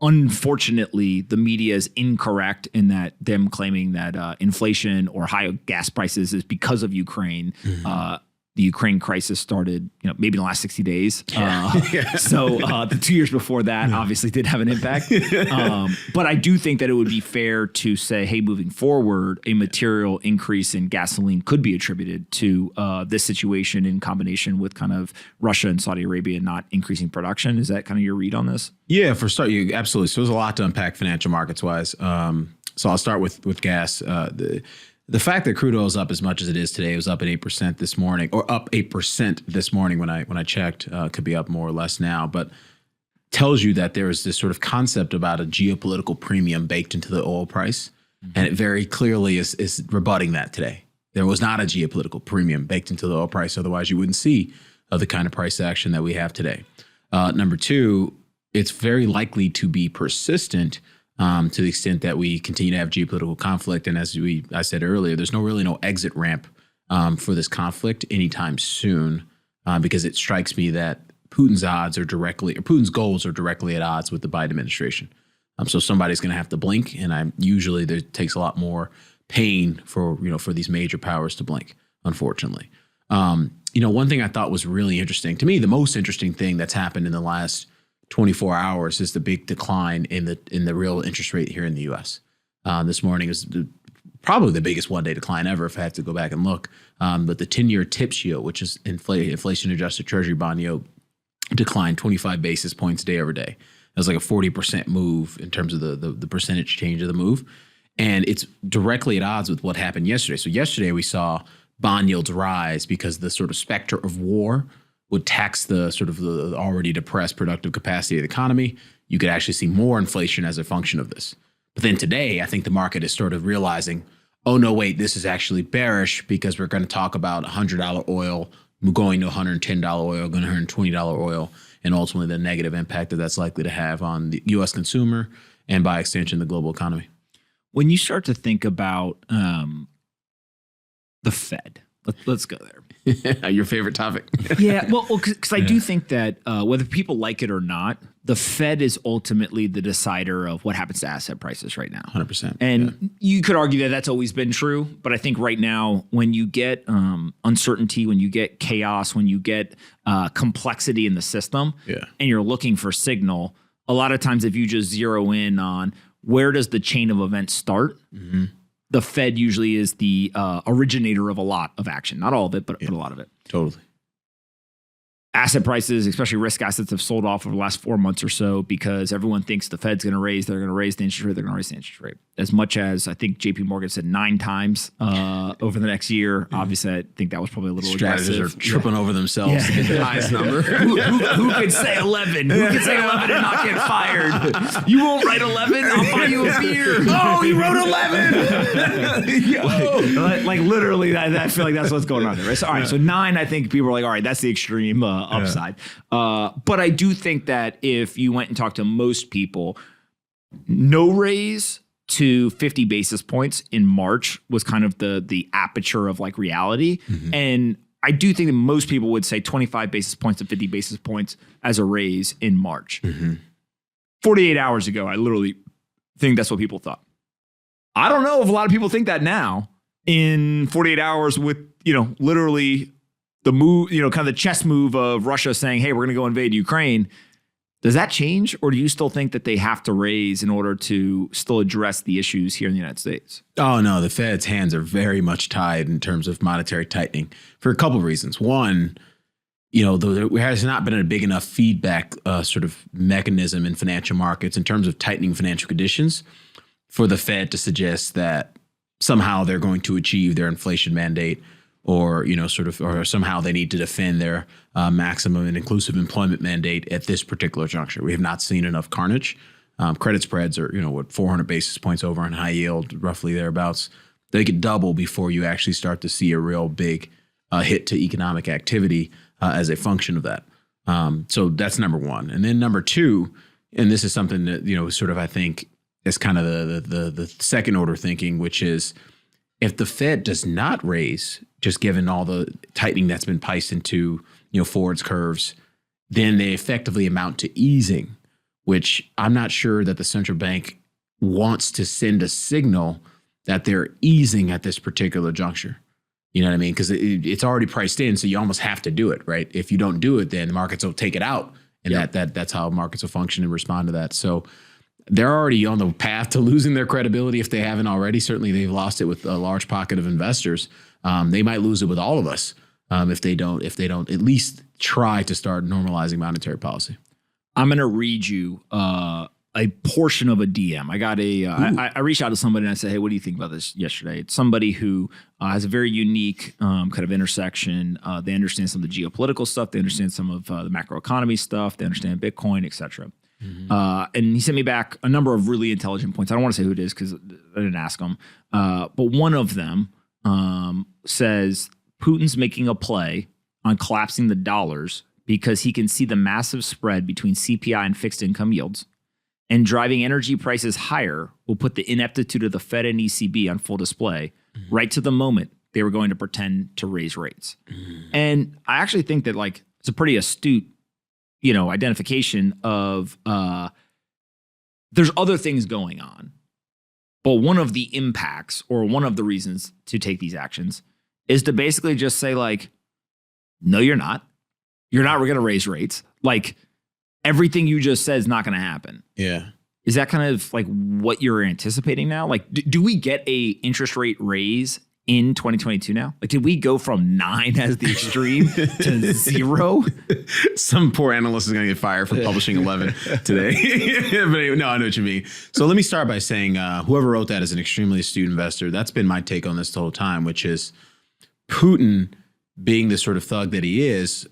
unfortunately, the media is incorrect in that them claiming that inflation or high gas prices is because of Ukraine. The Ukraine crisis started, maybe in the last 60 days. So the 2 years before that obviously did have an impact. But I do think that it would be fair to say, hey, moving forward, a material increase in gasoline could be attributed to this situation in combination with kind of Russia and Saudi Arabia not increasing production. Is that kind of your read on this? Yeah, for start, absolutely. So there's a lot to unpack financial markets wise. So I'll start with gas. The fact that crude oil is up as much as it is today, it was up at 8% this morning, or up 8% this morning when I checked. Could be up more or less now, but tells you that there is this sort of concept about a geopolitical premium baked into the oil price, and it very clearly is rebutting that today. There was not a geopolitical premium baked into the oil price, otherwise you wouldn't see the kind of price action that we have today. Number two, it's very likely to be persistent. To the extent that we continue to have geopolitical conflict. And as I said earlier, there's really no exit ramp for this conflict anytime soon, because it strikes me that Putin's goals are directly at odds with the Biden administration. So somebody's going to have to blink, and usually there takes a lot more pain for these major powers to blink, unfortunately. One thing I thought was really interesting to me, the most interesting thing that's happened in the last 24 hours is the big decline in the real interest rate here in the U.S. This morning is probably the biggest one-day decline ever, if I have to go back and look. But the 10-year TIPS yield, which is inflation-adjusted Treasury bond yield, declined 25 basis points day over day. It was like a 40% move in terms of the percentage change of the move. And it's directly at odds with what happened yesterday. So yesterday we saw bond yields rise because the sort of specter of war would tax the sort of the already depressed productive capacity of the economy. You could actually see more inflation as a function of this. But then today, I think the market is sort of realizing, oh, no, wait, this is actually bearish because we're going to talk about $100 oil going to $110 oil, going to $120 oil, and ultimately the negative impact that that's likely to have on the U.S. consumer and by extension, the global economy. When you start to think about the Fed, let's go there. Your favorite topic. Yeah, well, because I do think that whether people like it or not, the Fed is ultimately the decider of what happens to asset prices right now. 100%. And you could argue that that's always been true, but I think right now when you get uncertainty, when you get chaos, when you get complexity in the system, and you're looking for signal, a lot of times if you just zero in on where does the chain of events start, the Fed usually is the originator of a lot of action. Not all of it, but a lot of it. Totally. Asset prices, especially risk assets, have sold off over the last 4 months or so because everyone thinks the Fed's going to raise, they're going to raise the interest rate, they're going to raise the interest rate. As much as I think JP Morgan said 9 times over the next year. Obviously, I think that was probably a little Strategists aggressive. are tripping over themselves to get the highest number. Who could say 11? Who could say 11 and not get fired? You won't write 11? I'll buy you a beer. Oh, he wrote 11. like literally, I feel like that's what's going on there. Right? So, all right, so 9, I think people are like, all right, that's the extreme upside. But I do think that if you went and talked to most people, no raise to 50 basis points in March was kind of the aperture of like reality. And I do think that most people would say 25 basis points to 50 basis points as a raise in March. 48 hours ago, I literally think that's what people thought. I don't know if a lot of people think that now in 48 hours with, literally the move, kind of the chess move of Russia saying, hey, we're going to go invade Ukraine. Does that change? Or do you still think that they have to raise in order to still address the issues here in the United States? Oh, no, the Fed's hands are very much tied in terms of monetary tightening for a couple of reasons. One, there has not been a big enough feedback sort of mechanism in financial markets in terms of tightening financial conditions for the Fed to suggest that somehow they're going to achieve their inflation mandate or somehow they need to defend their maximum and inclusive employment mandate at this particular juncture. We have not seen enough carnage. Credit spreads are, 400 basis points over on high yield, roughly thereabouts. They could double before you actually start to see a real big hit to economic activity as a function of that. So that's number one. And then number two, and this is something that, I think is kind of the second order thinking, which is if the Fed does not raise, just given all the tightening that's been priced into, forwards curves, then they effectively amount to easing, which I'm not sure that the central bank wants to send a signal that they're easing at this particular juncture. You know what I mean? Because it's already priced in, so you almost have to do it, right? If you don't do it, then the markets will take it out, and that's how markets will function and respond to that. So they're already on the path to losing their credibility if they haven't already. Certainly, they've lost it with a large pocket of investors. They might lose it with all of us if they don't at least try to start normalizing monetary policy. I'm going to read you a portion of a DM. I got I reached out to somebody and I said, hey, what do you think about this yesterday? It's somebody who has a very unique kind of intersection. They understand some of the geopolitical stuff. They understand some of the macroeconomy stuff. They understand Bitcoin, et cetera. And he sent me back a number of really intelligent points. I don't want to say who it is because I didn't ask him. But one of them says Putin's making a play on collapsing the dollars because he can see the massive spread between CPI and fixed income yields. And driving energy prices higher will put the ineptitude of the Fed and ECB on full display right to the moment they were going to pretend to raise rates. And I actually think that like it's a pretty astute, identification of there's other things going on. But one of the impacts or one of the reasons to take these actions is to basically just say like, no, you're not. You're not going to raise rates. Like everything you just said is not going to happen. Yeah. Is that kind of like what you're anticipating now? Like, do we get a interest rate raise in 2022 now? Like, did we go from 9 as the extreme to 0? Some poor analyst is going to get fired for publishing 11 today. But no, I know what you mean. So let me start by saying whoever wrote that is an extremely astute investor. That's been my take on this the whole time, which is Putin being the sort of thug that he is,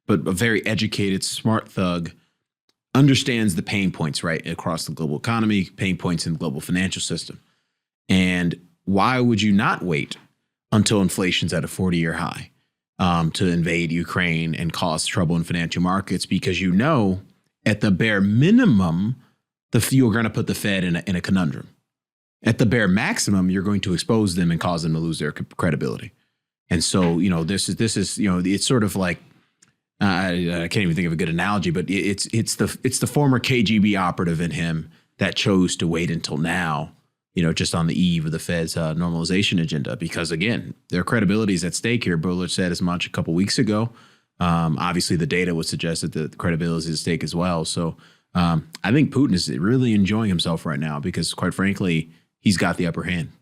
but a very educated, smart thug, understands the pain points, right, across the global economy, pain points in the global financial system. And why would you not wait until inflation's at a 40-year high to invade Ukraine and cause trouble in financial markets? Because at the bare minimum, you're going to put the Fed in a conundrum. At the bare maximum, you're going to expose them and cause them to lose their credibility. And so, this is it's sort of like, I can't even think of a good analogy, but it's the former KGB operative in him that chose to wait until now, just on the eve of the Fed's normalization agenda, because again, their credibility is at stake here. Bullard said as much a couple weeks ago. Obviously, the data would suggest that the credibility is at stake as well. So I think Putin is really enjoying himself right now because, quite frankly, he's got the upper hand.